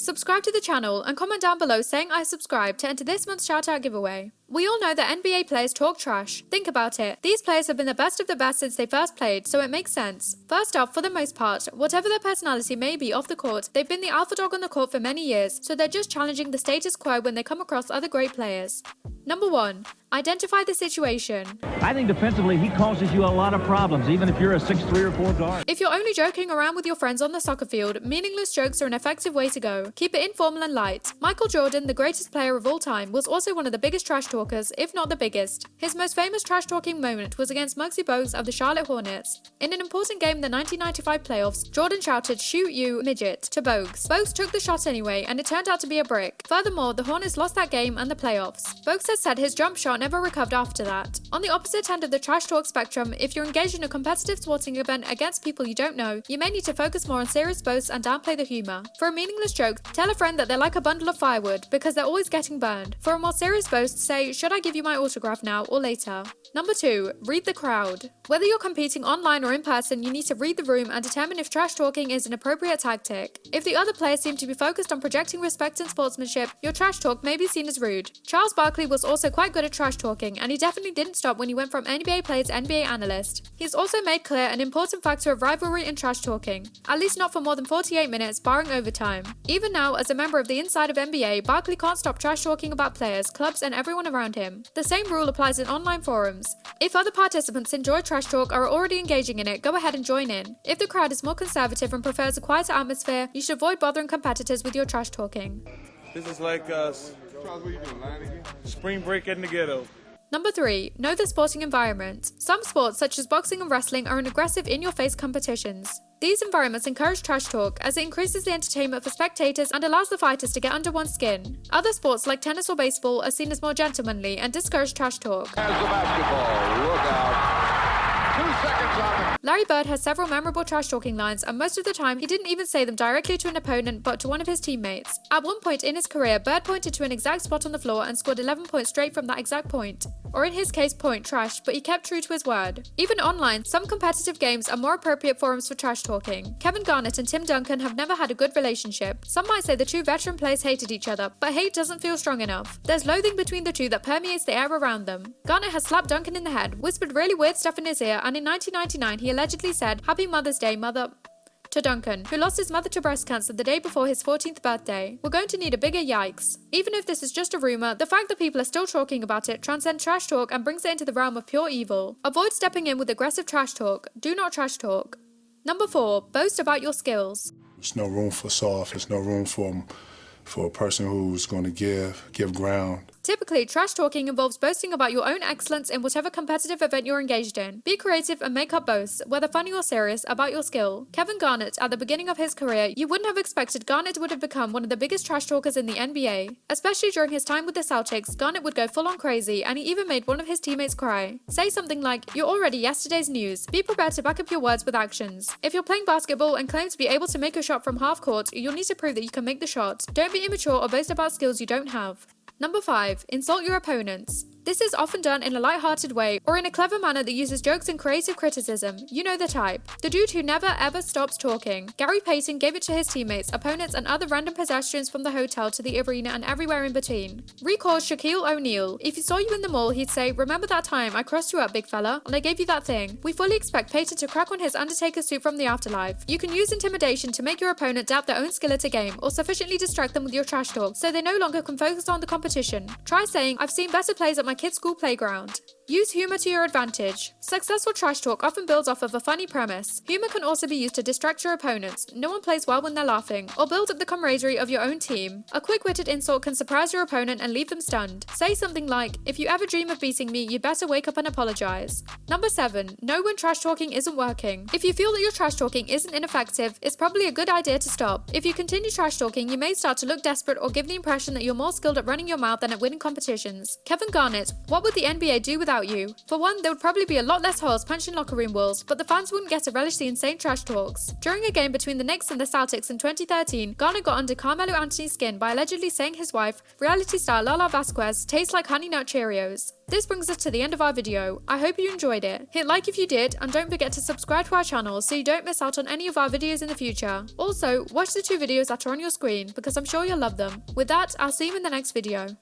Subscribe to the channel and comment down below saying I subscribe to enter this month's shoutout giveaway. We all know that NBA players talk trash. Think about it. These players have been the best of the best since they first played, so it makes sense. First off, for the most part, whatever their personality may be off the court, they've been the alpha dog on the court for many years, so they're just challenging the status quo when they come across other great players. Number 1. Identify the situation. I think defensively he causes you a lot of problems, even if you're a 6'3" or 4 guard. If you're only joking around with your friends on the soccer field, meaningless jokes are an effective way to go. Keep it informal and light. Michael Jordan, the greatest player of all time, was also one of the biggest trash talkers, if not the biggest. His most famous trash talking moment was against Muggsy Bogues of the Charlotte Hornets. In an important game in the 1995 playoffs, Jordan shouted, "Shoot you, midget," to Bogues. Bogues took the shot anyway, and it turned out to be a brick. Furthermore, the Hornets lost that game and the playoffs. Bogues has said his jump shot never recovered after that. On the opposite end of the trash talk spectrum, if you're engaged in a competitive sporting event against people you don't know, you may need to focus more on serious boasts and downplay the humor. For a meaningless joke, tell a friend that they're like a bundle of firewood because they're always getting burned. For a more serious boast, say, "Should I give you my autograph now or later?" Number 2. Read the crowd. Whether you're competing online or in person, you need to read the room and determine if trash talking is an appropriate tactic. If the other players seem to be focused on projecting respect and sportsmanship, your trash talk may be seen as rude. Charles Barkley was also quite good at trash talking, and he definitely didn't stop when he went from NBA player to NBA analyst. He's also made clear an important factor of rivalry in trash talking, at least not for more than 48 minutes, barring overtime. Even now, as a member of the inside of NBA, Barkley can't stop trash talking about players, clubs, and everyone around him. The same rule applies in online forums. If other participants enjoy trash talk or are already engaging in it, go ahead and join in. If the crowd is more conservative and prefers a quieter atmosphere, you should avoid bothering competitors with your trash talking. This is like spring break in the ghetto. Number 3. Know the sporting environment. Some sports, such as boxing and wrestling, are in aggressive in-your-face competitions. These environments encourage trash talk as it increases the entertainment for spectators and allows the fighters to get under one's skin. Other sports like tennis or baseball are seen as more gentlemanly and discourage trash talk. Has the basketball. Look out. 2 seconds on it. Larry Bird has several memorable trash talking lines, and most of the time he didn't even say them directly to an opponent but to one of his teammates. At one point in his career, Bird pointed to an exact spot on the floor and scored 11 points straight from that exact point. Or in his case, point trash, but he kept true to his word. Even online, some competitive games are more appropriate forums for trash talking. Kevin Garnett and Tim Duncan have never had a good relationship. Some might say the two veteran players hated each other, but hate doesn't feel strong enough. There's loathing between the two that permeates the air around them. Garnett has slapped Duncan in the head, whispered really weird stuff in his ear, and in 1999 he allegedly said, "Happy Mother's Day, mother," to Duncan, who lost his mother to breast cancer the day before his 14th birthday. We're going to need a bigger yikes. Even if this is just a rumor, the fact that people are still talking about it transcends trash talk and brings it into the realm of pure evil. Avoid stepping in with aggressive trash talk. Do not trash talk. Number 4. Boast about your skills. There's no room for soft. There's no room for a person who's going to give ground. Typically, trash talking involves boasting about your own excellence in whatever competitive event you're engaged in. Be creative and make up boasts, whether funny or serious, about your skill. Kevin Garnett, at the beginning of his career, you wouldn't have expected Garnett would have become one of the biggest trash talkers in the NBA. Especially during his time with the Celtics, Garnett would go full on crazy, and he even made one of his teammates cry. Say something like, "You're already yesterday's news." Be prepared to back up your words with actions. If you're playing basketball and claim to be able to make a shot from half court, you'll need to prove that you can make the shot. Don't be immature or boast about skills you don't have. Number 5. Insult your opponents. This is often done in a light-hearted way or in a clever manner that uses jokes and creative criticism. You know the type. The dude who never ever stops talking. Gary Payton gave it to his teammates, opponents, and other random pedestrians from the hotel to the arena and everywhere in between. Recall Shaquille O'Neal. If he saw you in the mall, he'd say, "Remember that time I crossed you up, big fella, and I gave you that thing." We fully expect Payton to crack on his Undertaker suit from the afterlife. You can use intimidation to make your opponent doubt their own skill at a game or sufficiently distract them with your trash talk so they no longer can focus on the competition. Try saying, "I've seen better plays at my kid's school playground." Use humor to your advantage. Successful trash talk often builds off of a funny premise. Humor can also be used to distract your opponents. No one plays well when they're laughing, or build up the camaraderie of your own team. A quick-witted insult can surprise your opponent and leave them stunned. Say something like, "If you ever dream of beating me, you'd better wake up and apologize." Number 7. Know when trash talking isn't working. If you feel that your trash talking isn't ineffective, it's probably a good idea to stop. If you continue trash talking, you may start to look desperate or give the impression that you're more skilled at running your mouth than at winning competitions. Kevin Garnett. What would the NBA do without without you. For one, there would probably be a lot less holes punched in locker room walls, but the fans wouldn't get to relish the insane trash talks. During a game between the Knicks and the Celtics in 2013, Garnett got under Carmelo Anthony's skin by allegedly saying his wife, reality star Lala Vasquez, tastes like Honey Nut Cheerios. This brings us to the end of our video. I hope you enjoyed it. Hit like if you did, and don't forget to subscribe to our channel so you don't miss out on any of our videos in the future. Also, watch the 2 videos that are on your screen because I'm sure you'll love them. With that, I'll see you in the next video.